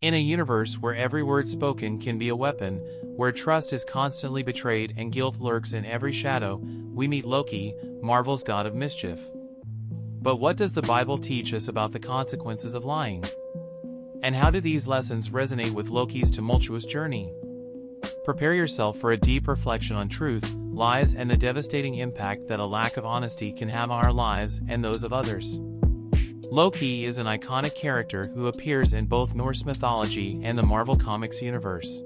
In a universe where every word spoken can be a weapon, where trust is constantly betrayed and guilt lurks in every shadow, we meet Loki, Marvel's god of mischief. But what does the Bible teach us about the consequences of lying? And how do these lessons resonate with Loki's tumultuous journey? Prepare yourself for a deep reflection on truth, lies, and the devastating impact that a lack of honesty can have on our lives and those of others. Loki is an iconic character who appears in both Norse mythology and the Marvel Comics universe.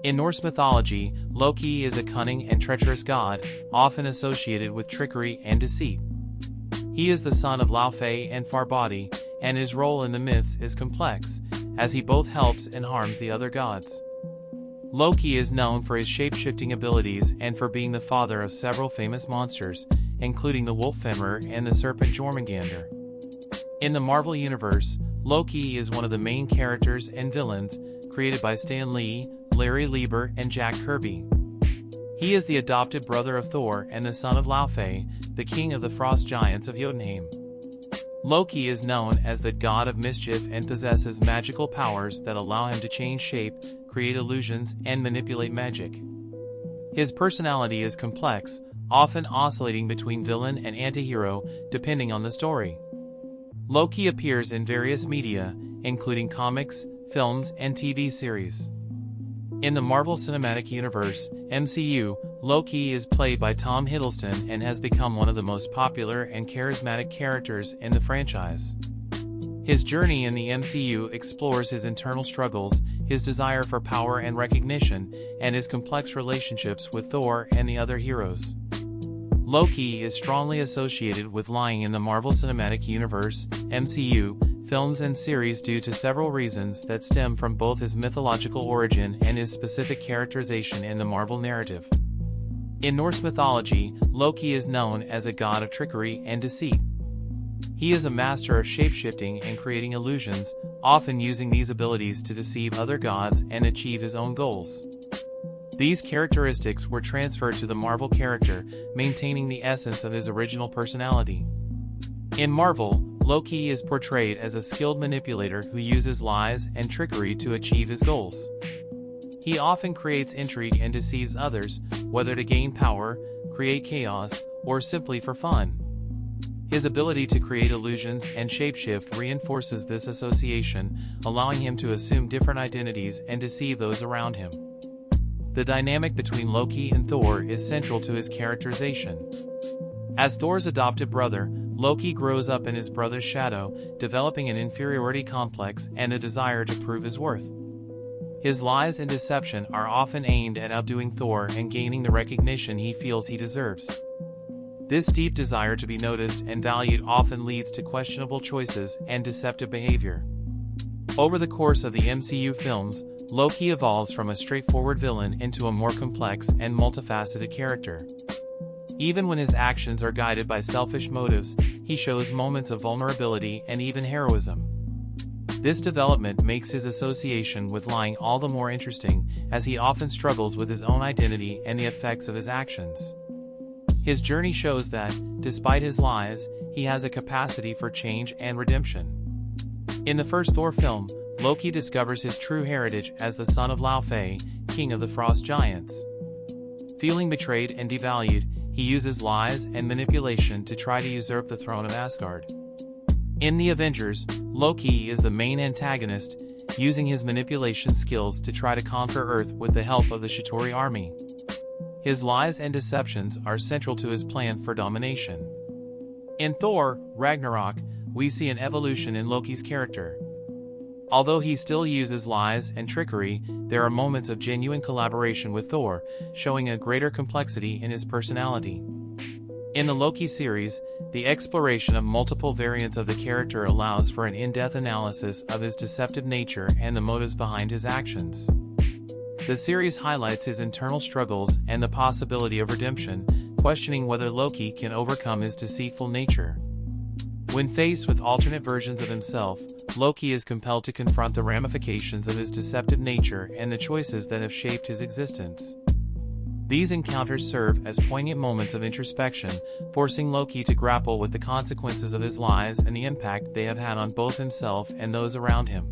In Norse mythology, Loki is a cunning and treacherous god, often associated with trickery and deceit. He is the son of Laufey and Farbodi, and his role in the myths is complex, as he both helps and harms the other gods. Loki is known for his shape-shifting abilities and for being the father of several famous monsters, including the wolf Fenrir and the serpent Jormungandr. In the Marvel Universe, Loki is one of the main characters and villains, created by Stan Lee, Larry Lieber, and Jack Kirby. He is the adopted brother of Thor and the son of Laufey, the king of the frost giants of Jotunheim. Loki is known as the god of mischief and possesses magical powers that allow him to change shape, create illusions, and manipulate magic. His personality is complex, often oscillating between villain and antihero, depending on the story. Loki appears in various media, including comics, films, and TV series. In the Marvel Cinematic Universe, MCU, Loki is played by Tom Hiddleston and has become one of the most popular and charismatic characters in the franchise. His journey in the MCU explores his internal struggles, his desire for power and recognition, and his complex relationships with Thor and the other heroes. Loki is strongly associated with lying in the Marvel Cinematic Universe, MCU, films and series due to several reasons that stem from both his mythological origin and his specific characterization in the Marvel narrative. In Norse mythology, Loki is known as a god of trickery and deceit. He is a master of shapeshifting and creating illusions, often using these abilities to deceive other gods and achieve his own goals. These characteristics were transferred to the Marvel character, maintaining the essence of his original personality. In Marvel, Loki is portrayed as a skilled manipulator who uses lies and trickery to achieve his goals. He often creates intrigue and deceives others, whether to gain power, create chaos, or simply for fun. His ability to create illusions and shapeshift reinforces this association, allowing him to assume different identities and deceive those around him. The dynamic between Loki and Thor is central to his characterization. As Thor's adopted brother, Loki grows up in his brother's shadow, developing an inferiority complex and a desire to prove his worth. His lies and deception are often aimed at outdoing Thor and gaining the recognition he feels he deserves. This deep desire to be noticed and valued often leads to questionable choices and deceptive behavior. Over the course of the MCU films, Loki evolves from a straightforward villain into a more complex and multifaceted character. Even when his actions are guided by selfish motives, he shows moments of vulnerability and even heroism. This development makes his association with lying all the more interesting, as he often struggles with his own identity and the effects of his actions. His journey shows that, despite his lies, he has a capacity for change and redemption. In the first Thor film, Loki discovers his true heritage as the son of Laufey, king of the frost giants. Feeling betrayed and devalued, he uses lies and manipulation to try to usurp the throne of Asgard. In the Avengers, Loki is the main antagonist, using his manipulation skills to try to conquer Earth with the help of the Chitauri army. His lies and deceptions are central to his plan for domination. In Thor, Ragnarok, we see an evolution in Loki's character. Although he still uses lies and trickery, there are moments of genuine collaboration with Thor, showing a greater complexity in his personality. In the Loki series, the exploration of multiple variants of the character allows for an in-depth analysis of his deceptive nature and the motives behind his actions. The series highlights his internal struggles and the possibility of redemption, questioning whether Loki can overcome his deceitful nature. When faced with alternate versions of himself, Loki is compelled to confront the ramifications of his deceptive nature and the choices that have shaped his existence. These encounters serve as poignant moments of introspection, forcing Loki to grapple with the consequences of his lies and the impact they have had on both himself and those around him.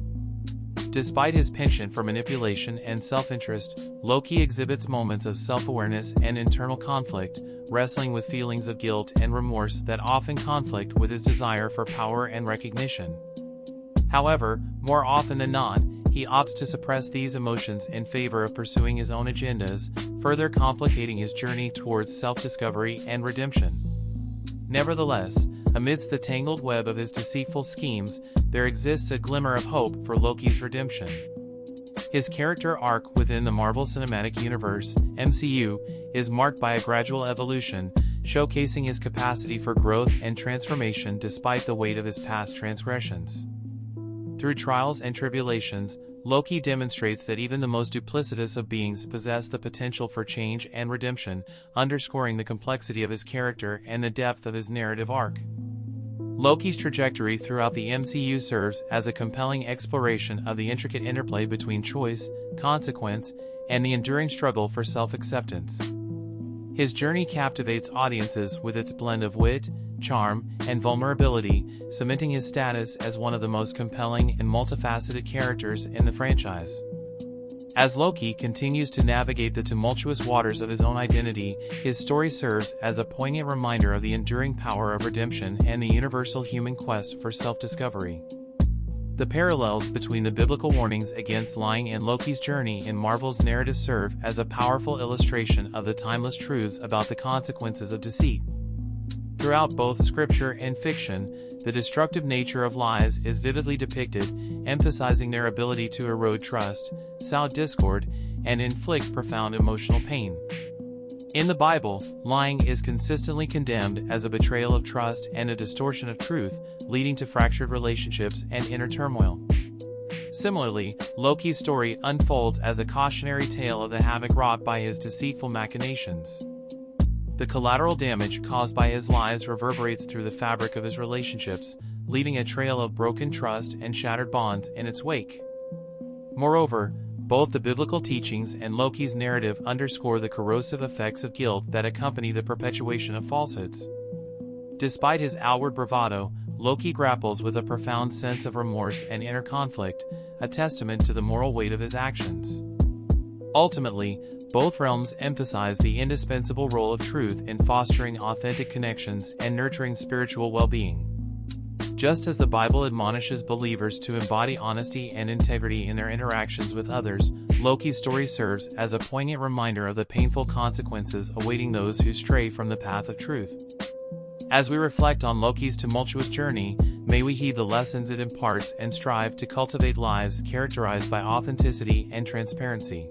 Despite his penchant for manipulation and self-interest, Loki exhibits moments of self-awareness and internal conflict, wrestling with feelings of guilt and remorse that often conflict with his desire for power and recognition. However, more often than not, he opts to suppress these emotions in favor of pursuing his own agendas, further complicating his journey towards self-discovery and redemption. Nevertheless, amidst the tangled web of his deceitful schemes, there exists a glimmer of hope for Loki's redemption. His character arc within the Marvel Cinematic Universe, MCU, is marked by a gradual evolution, showcasing his capacity for growth and transformation despite the weight of his past transgressions. Through trials and tribulations, Loki demonstrates that even the most duplicitous of beings possess the potential for change and redemption, underscoring the complexity of his character and the depth of his narrative arc. Loki's trajectory throughout the MCU serves as a compelling exploration of the intricate interplay between choice, consequence, and the enduring struggle for self-acceptance. His journey captivates audiences with its blend of wit, charm, and vulnerability, cementing his status as one of the most compelling and multifaceted characters in the franchise. As Loki continues to navigate the tumultuous waters of his own identity, his story serves as a poignant reminder of the enduring power of redemption and the universal human quest for self-discovery. The parallels between the biblical warnings against lying and Loki's journey in Marvel's narrative serve as a powerful illustration of the timeless truths about the consequences of deceit. Throughout both scripture and fiction, the destructive nature of lies is vividly depicted, emphasizing their ability to erode trust, sow discord, and inflict profound emotional pain. In the Bible, lying is consistently condemned as a betrayal of trust and a distortion of truth, leading to fractured relationships and inner turmoil. Similarly, Loki's story unfolds as a cautionary tale of the havoc wrought by his deceitful machinations. The collateral damage caused by his lies reverberates through the fabric of his relationships, leaving a trail of broken trust and shattered bonds in its wake. Moreover, both the biblical teachings and Loki's narrative underscore the corrosive effects of guilt that accompany the perpetuation of falsehoods. Despite his outward bravado, Loki grapples with a profound sense of remorse and inner conflict, a testament to the moral weight of his actions. Ultimately, both realms emphasize the indispensable role of truth in fostering authentic connections and nurturing spiritual well-being. Just as the Bible admonishes believers to embody honesty and integrity in their interactions with others, Loki's story serves as a poignant reminder of the painful consequences awaiting those who stray from the path of truth. As we reflect on Loki's tumultuous journey, may we heed the lessons it imparts and strive to cultivate lives characterized by authenticity and transparency.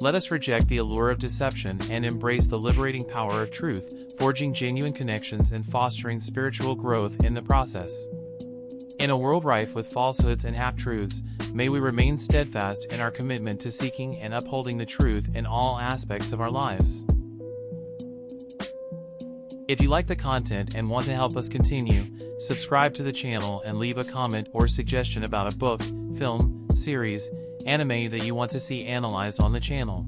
Let us reject the allure of deception and embrace the liberating power of truth, forging genuine connections and fostering spiritual growth in the process. In a world rife with falsehoods and half-truths, may we remain steadfast in our commitment to seeking and upholding the truth in all aspects of our lives. If you like the content and want to help us continue, subscribe to the channel and leave a comment or suggestion about a book, film, series, anime that you want to see analyzed on the channel.